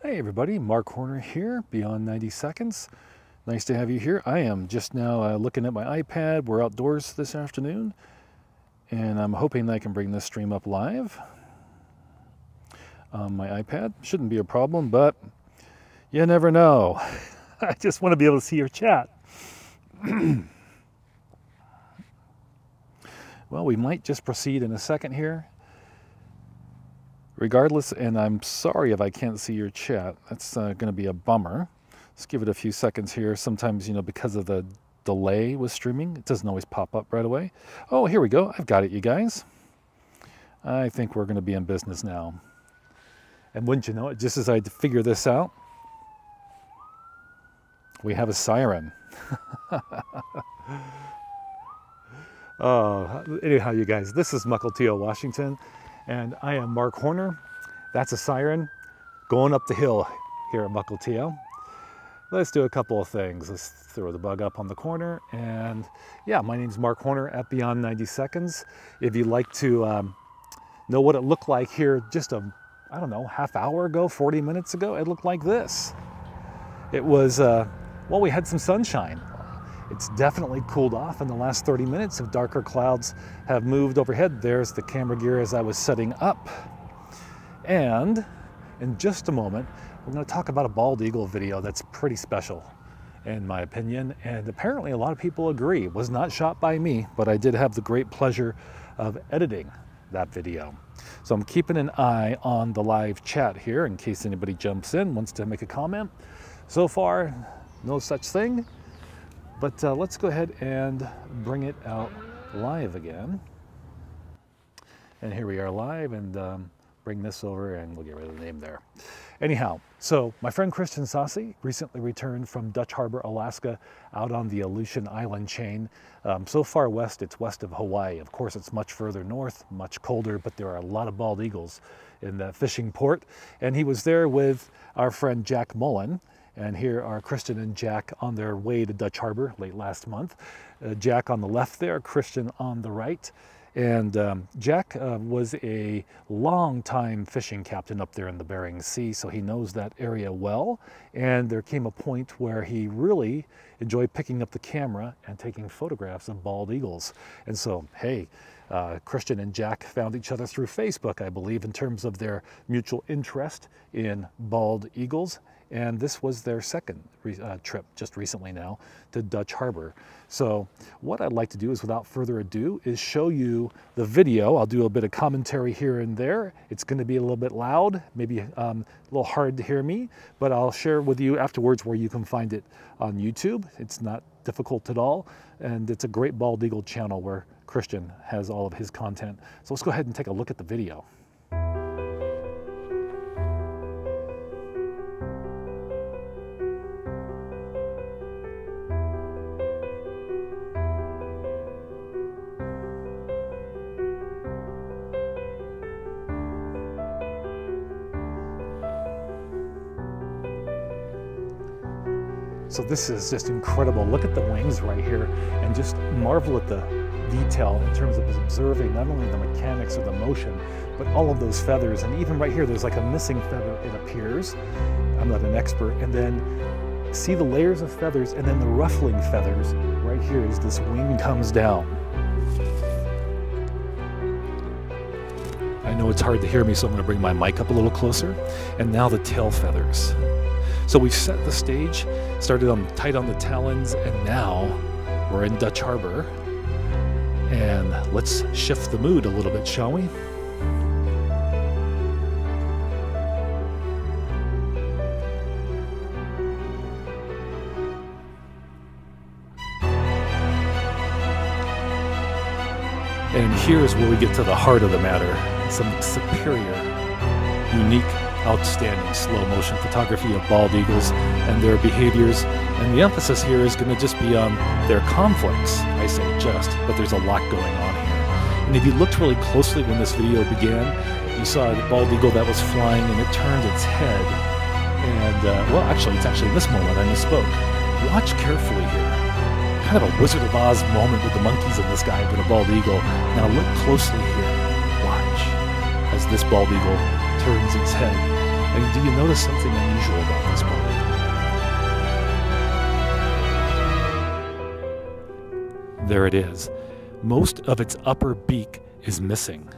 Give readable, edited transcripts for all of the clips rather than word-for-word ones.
Hey everybody, Mark Horner here, Beyond 90 Seconds. Nice to have you here. I am just now looking at my iPad. We're outdoors this afternoon, and I'm hoping that I can bring this stream up live on my iPad. Shouldn't be a problem, but you never know. I just want to be able to see your chat. Well, we might just proceed in a second here. Regardless, and I'm sorry if I can't see your chat. That's going to be a bummer. Let's give it a few seconds here. Sometimes, because of the delay with streaming, it doesn't always pop up right away. Oh, here we go. I've got it, you guys. I think we're going to be in business now. And wouldn't you know it, just as I figure this out, we have a siren. Anyhow, you guys, this is Mukilteo, Washington. And I am Mark Horner. That's a siren going up the hill here at Mukilteo. Let's do a couple of things. Let's throw the bug up on the corner. And yeah, my name's Mark Horner at Beyond 90 Seconds. If you'd like to know what it looked like here just I don't know, half hour ago, 40 minutes ago, it looked like this. It was, well, we had some sunshine. It's definitely cooled off in the last 30 minutes. If darker clouds have moved overhead, there's the camera gear as I was setting up. And in just a moment, we're going to talk about a bald eagle video that's pretty special, in my opinion. And apparently a lot of people agree. It was not shot by me, but I did have the great pleasure of editing that video. So I'm keeping an eye on the live chat here in case anybody jumps in, wants to make a comment. So far, no such thing. But let's go ahead and bring it out live again. And here we are live, and bring this over and we'll get rid of the name there. Anyhow, so my friend Christian Sassi recently returned from Dutch Harbor, Alaska, out on the Aleutian Island chain. So far west, it's west of Hawaii. Of course, it's much further north, much colder, but there are a lot of bald eagles in that fishing port. And he was there with our friend Jack Mullen. And here are Christian and Jack on their way to Dutch Harbor late last month. Jack on the left there, Christian on the right. And Jack was a long-time fishing captain up there in the Bering Sea, so he knows that area well. And there came a point where he really enjoyed picking up the camera and taking photographs of bald eagles. And so, hey, Christian and Jack found each other through Facebook, I believe, in terms of their mutual interest in bald eagles. And this was their second trip just recently now to Dutch Harbor. So what I'd like to do is, without further ado, is show you the video. I'll do a bit of commentary here and there. It's going to be a little bit loud, maybe a little hard to hear me, but I'll share with you afterwards where you can find it on YouTube. It's not difficult at all. And it's a great bald eagle channel where Christian has all of his content. So let's go ahead and take a look at the video. So this is just incredible. Look at the wings right here and just marvel at the detail in terms of observing not only the mechanics of the motion, but all of those feathers. And even right here, there's like a missing feather, it appears. I'm not an expert. And then see the layers of feathers, and then the ruffling feathers right here as this wing comes down. I know it's hard to hear me, so I'm going to bring my mic up a little closer. And now the tail feathers. So we've set the stage, started tight on the talons, and now we're in Dutch Harbor. And let's shift the mood a little bit, shall we? And here's where we get to the heart of the matter. Some superior, unique, outstanding slow motion photography of bald eagles and their behaviors. And the emphasis here is going to just be on their conflicts. I say just, but there's a lot going on here. And if you looked really closely when this video began, you saw a bald eagle that was flying and it turned its head. And, well, actually, it's actually in this moment I misspoke. Watch carefully here. Kind of a Wizard of Oz moment with the monkeys and this guy, but a bald eagle. Now look closely here. Watch as this bald eagle turns its head. mean, do you notice something unusual about this bird? There it is. Most of its upper beak is missing.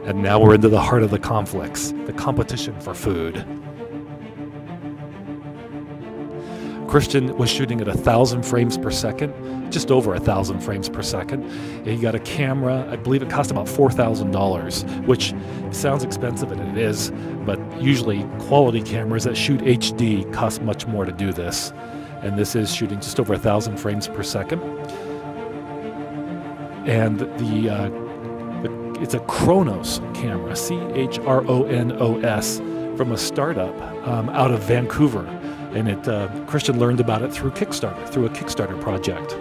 And now we're into the heart of the conflicts, the competition for food. Christian was shooting at 1,000 frames per second, just over 1,000 frames per second. He got a camera, I believe it cost about $4,000, which sounds expensive, and it is, but usually quality cameras that shoot HD cost much more to do this. And this is shooting just over 1,000 frames per second. And it's a Chronos camera, C-H-R-O-N-O-S, from a startup out of Vancouver. And Christian learned about it through Kickstarter, through a Kickstarter project.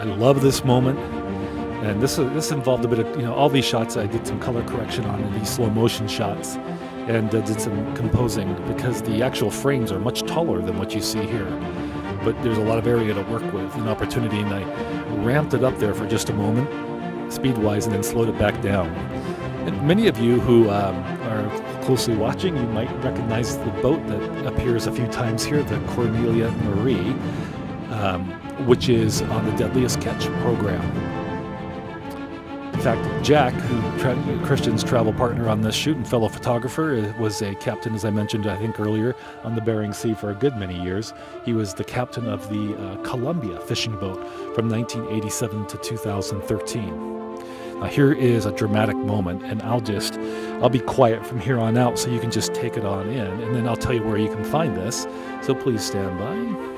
I love this moment. And this involved a bit of, all these shots I did some color correction on, in these slow motion shots, and did some composing, because the actual frames are much taller than what you see here. But there's a lot of area to work with, an opportunity, and I ramped it up there for just a moment, speed-wise, and then slowed it back down. And many of you who are closely watching, you might recognize the boat that appears a few times here, the Cornelia Marie, which is on the Deadliest Catch program. In fact, Jack, Christian's travel partner on this shoot and fellow photographer, was a captain, as I mentioned, I think earlier, on the Bering Sea for a good many years. He was the captain of the Columbia fishing boat from 1987 to 2013. Now here is a dramatic moment, and I'll be quiet from here on out so you can just take it on in, and then I'll tell you where you can find this. So please stand by.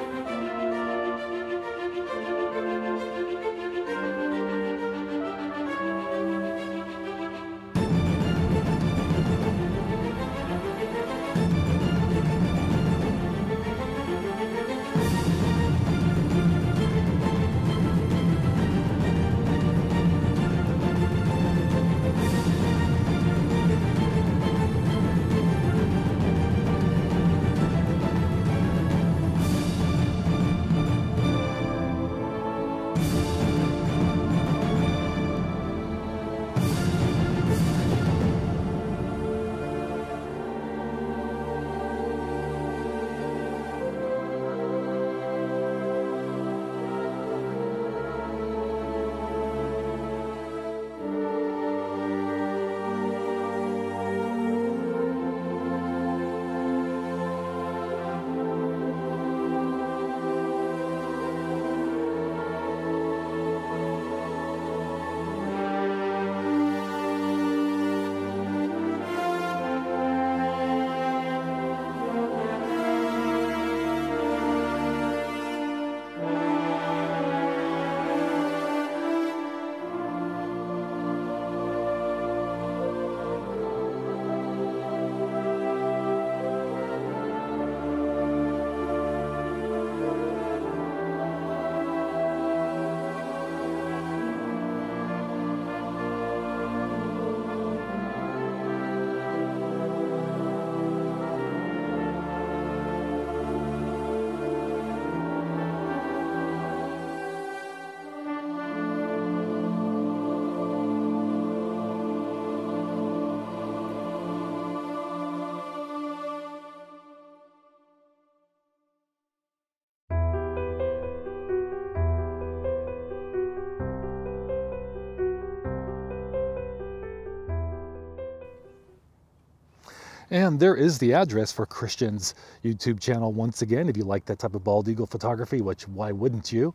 And there is the address for Christian's YouTube channel once again. If you like that type of bald eagle photography, which why wouldn't you?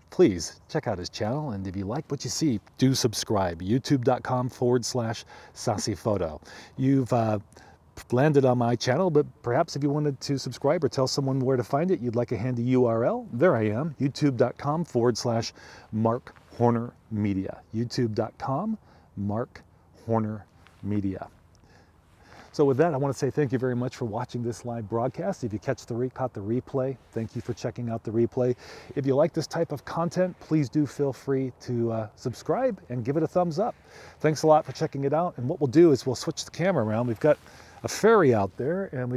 Please check out his channel, and if you like what you see, do subscribe. youtube.com/SassyPhoto. You've landed on my channel, but perhaps if you wanted to subscribe or tell someone where to find it, you'd like a handy URL, there I am, youtube.com/Mark Horner Media. youtube.com/Mark Horner Media. So with that, I want to say thank you very much for watching this live broadcast. If you caught the replay, thank you for checking out the replay. If you like this type of content, please do feel free to subscribe and give it a thumbs up. Thanks a lot for checking it out. And what we'll do is we'll switch the camera around. We've got a ferry out there, and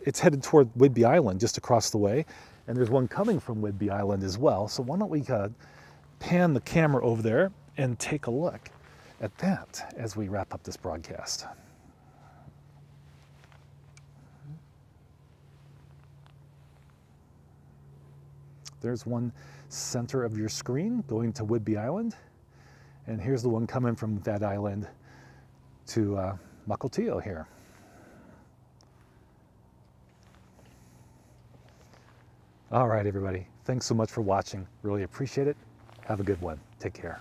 it's headed toward Whidbey Island just across the way. And there's one coming from Whidbey Island as well. So why don't we pan the camera over there and take a look at that as we wrap up this broadcast. There's one center of your screen going to Whidbey Island, and here's the one coming from that island to Mukilteo here. All right, everybody. Thanks so much for watching. Really appreciate it. Have a good one. Take care.